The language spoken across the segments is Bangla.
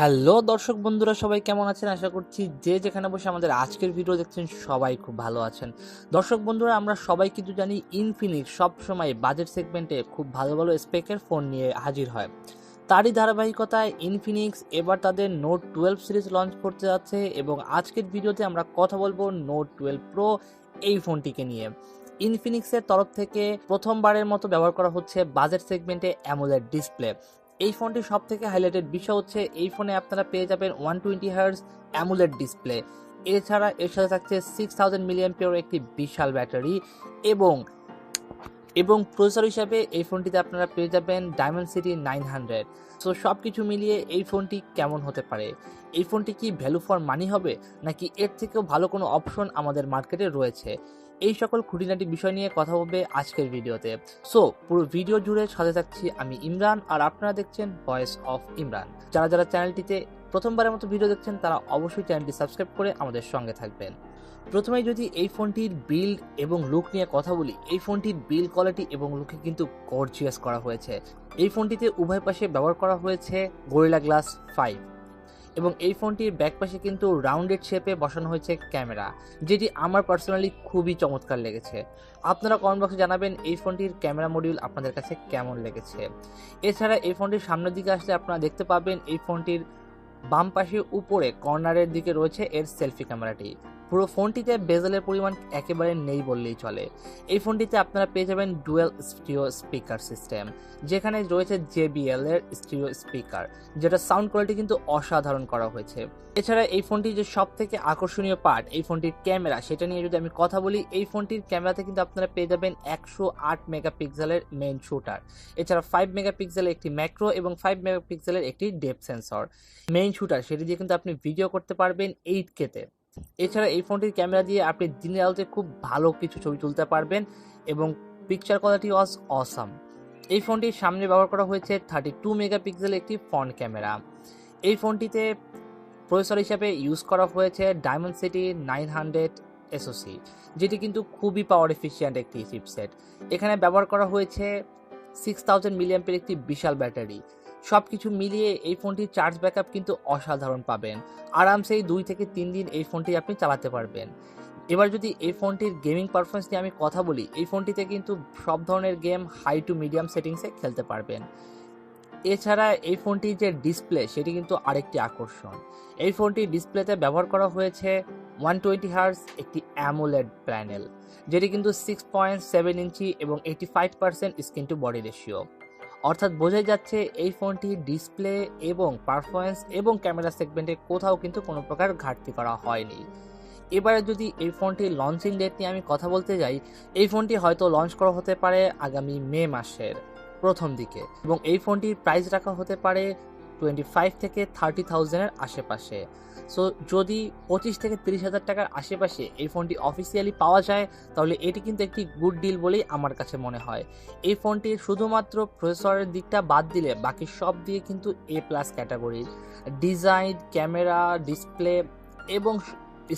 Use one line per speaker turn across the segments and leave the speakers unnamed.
হ্যালো দর্শক বন্ধুরা, সবাই কেমন আছেন? আশা করছি যে যেখানে বসে আমাদের আজকের ভিডিও দেখছেন সবাই খুব ভালো আছেন। দর্শক বন্ধুরা, আমরা সবাই কিন্তু জানি ইনফিনিক্স সবসময় বাজেট সেগমেন্টে খুব ভালো ভালো স্পেকের ফোন নিয়ে হাজির হয়। তারই ধারাবাহিকতায় ইনফিনিক্স এবার তাদের নোট 12 সিরিজ লঞ্চ করতে যাচ্ছে এবং আজকের ভিডিওতে আমরা কথা বলবো নোট 12 প্রো এই ফোনটিকে নিয়ে। ইনফিনিক্সের তরফ থেকে প্রথমবারের মতো ব্যবহার করা হচ্ছে বাজেট সেগমেন্টে অ্যামোলেড ডিসপ্লে। এই ফোনটির সব থেকে হাইলাইটেড বিষয় হচ্ছে এই ফোনে আপনারা পেয়ে যাবেন 120 হার্জ অ্যামুলেট ডিসপ্লে। এছাড়া এর সাথে থাকছে 6000 মিলিঅ্যাম্পিয়ার একটি বিশাল ব্যাটারি এবং এবং প্রসেসর হিসাবে এই ফোনটিতে আপনারা পেয়ে যাবেন ডায়মেনসিটি 900। সো সব কিছু মিলিয়ে এই ফোনটি কেমন হতে পারে? এই ফোনটি কি ভ্যালু ফর মানি হবে, নাকি এর থেকেও ভালো কোনো অপশন আমাদের মার্কেটে রয়েছে? এই সকল খুঁটিনাটি বিষয় নিয়ে কথা বলবে আজকের ভিডিওতে। সো পুরো ভিডিও জুড়ে সাথে থাকছি আমি ইমরান, আর আপনারা দেখছেন ভয়েস অফ ইমরান। যারা যারা চ্যানেলটিতে প্রথমবারের মতো ভিডিও দেখছেন তারা অবশ্যই চ্যানেলটি সাবস্ক্রাইব করে আমাদের সঙ্গে থাকবেন। প্রথমেই যদি এই ফোনটির বিল্ড এবং লুক নিয়ে কথা বলি, এই ফোনটির বিল্ড কোয়ালিটি এবং লুকে কিন্তু গর্জিয়াস করা হয়েছে। এই ফোনটিতে উভয় পাশে ব্যবহার করা হয়েছে গরিলা গ্লাস 5 এবং এই ফোনটির ব্যাক পাশে কিন্তু রাউন্ডেড শেপে বসানো হয়েছে ক্যামেরা, যেটি আমার পার্সোনালি খুবই চমৎকার লেগেছে। আপনারা কমেন্ট বক্সে জানাবেন এই ফোনটির ক্যামেরা মডিউল আপনাদের কাছে কেমন লেগেছে। এছাড়া এই ফোনটির সামনের দিকে আসলে আপনারা দেখতে পাবেন এই ফোনটির বাম পাশে উপরে কর্নারের দিকে রয়েছে এর সেলফি ক্যামেরাটি। পুরো ফোনটিতে বেজেলের পরিমাণ একেবারে নেই বললেই চলে। এই ফোনটিতে আপনারা পেয়ে যাবেন ডুয়েল স্টিরিও স্পিকার সিস্টেম, যেখানে রয়েছে JBL এর স্টিরিও স্পিকার, যেটা সাউন্ড কোয়ালিটি কিন্তু অসাধারণ করা হয়েছে। এছাড়া এই ফোনটির যে সব থেকে আকর্ষণীয় পার্ট, এই ফোনটির ক্যামেরা, সেটা নিয়ে যদি আমি কথা বলি, এই ফোনটির ক্যামেরাতে কিন্তু আপনারা পেয়ে যাবেন 108 মেগাপিক্সেলের মেইন শুটার। এছাড়া 5 মেগাপিক্সেলের একটি ম্যাক্রো এবং 5 মেগাপিক্সেলের একটি ডেপথ সেন্সর। মেইন শুটার সেটি দিয়ে কিন্তু আপনি ভিডিও করতে পারবেন 8K তে। এছাড়া এই ফোনটির ক্যামেরা দিয়ে আপনি দিনের আলোতে খুব ভালো কিছু ছবি তুলতে পারবেন এবং পিকচার কোয়ালিটি ওয়াজ অসাম। এই ফোনটির সামনে ব্যবহার করা হয়েছে 32 মেগাপিক্সেল একটি ফ্রন্ট ক্যামেরা। এই ফোনটিতে প্রসেসর হিসাবে ইউজ করা হয়েছে ডায়মেনসিটি 900 SoC, যেটি কিন্তু খুবই পাওয়ার এফিশিয়েন্ট একটি চিপসেট। এখানে ব্যবহার করা হয়েছে 6000 মিলিঅ্যাম্পিয়ার একটি বিশাল ব্যাটারি। সব কিছু মিলিয়ে এই ফোনটির চার্জ ব্যাকআপ কিন্তু অসাধারণ পাবেন। আরামসেই 2 থেকে 3 দিন এই ফোনটি আপনি চালাতে পারবেন। এবার যদি এই ফোনটির গেমিং পারফরমেন্স নিয়ে আমি কথা বলি, এই ফোনটিতে কিন্তু সব ধরনের গেম হাই টু মিডিয়াম সেটিংসে খেলতে পারবেন। এছাড়া এই ফোনটির যে ডিসপ্লে, সেটি কিন্তু আরেকটি আকর্ষণ। এই ফোনটির ডিসপ্লেতে ব্যবহার করা হয়েছে 120 হার্জ একটি অ্যামোলেড প্যানেল, যেটি কিন্তু 6.7 ইঞ্চি এবং 85% স্ক্রিন টু বডি রেশিও। অর্থাৎ বোঝাই যাচ্ছে এই ফোনটির ডিসপ্লে এবং পারফরমেন্স এবং ক্যামেরা সেগমেন্টে কোথাও কিন্তু কোনো প্রকার ঘাটতি করা হয়নি। এবারে যদি এই ফোনটির লঞ্চিং ডেট নিয়ে আমি কথা বলতে যাই, এই ফোনটি হয়তো লঞ্চ করা হতে পারে আগামী মে মাসের প্রথম দিকে এবং এই ফোনটির প্রাইস রাখা হতে পারে 25 থেকে 30,000-এর আশেপাশে। সো যদি 25 থেকে 30,000 টাকার আশেপাশে এই ফোনটি অফিসিয়ালি পাওয়া যায়, তাহলে এটি কিন্তু একটি গুড ডিল বলেই আমার কাছে মনে হয়। এই ফোনটির শুধুমাত্র প্রসেসরের দিকটা বাদ দিলে বাকি সব দিয়ে কিন্তু A+ ক্যাটাগরির ডিজাইন, ক্যামেরা, ডিসপ্লে এবং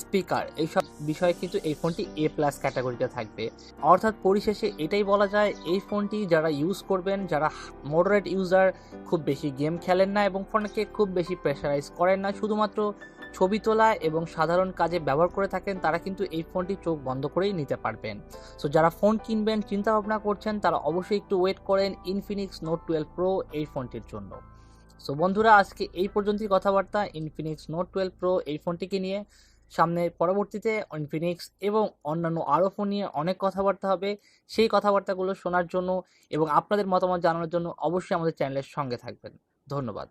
স্পিকার, এইসব বিষয়ে কিন্তু এই ফোনটি A+ ক্যাটাগরিতে থাকবে। অর্থাৎ পরিশেষে এটাই বলা যায়, এই ফোনটি যারা ইউজ করবেন, যারা মডারেট ইউজার, খুব বেশি গেম খেলেন না এবং ফোনকে খুব বেশি প্রেশারাইজ করেন না, শুধুমাত্র ছবি তোলা এবং সাধারণ কাজে ব্যবহার করে থাকেন, তারা কিন্তু এই ফোনটি চোখ বন্ধ করেই নিতে পারবেন। সো যারা ফোন কিনবেন চিন্তা ভাবনা করছেন, তারা অবশ্যই একটু ওয়েট করেন ইনফিনিক্স নোট 12 প্রো এই ফোনটির জন্য। সো বন্ধুরা, আজকে এই পর্যন্তই কথাবার্তা ইনফিনিক্স নোট 12 প্রো এই ফোনটিকে নিয়ে। সামনে পরবর্তীতে ইনফিনিক্স এবং অন্যান্য আরও ফোন নিয়ে অনেক কথাবার্তা হবে। সেই কথাবার্তাগুলো শোনার জন্য এবং আপনাদের মতামত জানানোর জন্য অবশ্যই আমাদের চ্যানেলের সঙ্গে থাকবেন। ধন্যবাদ।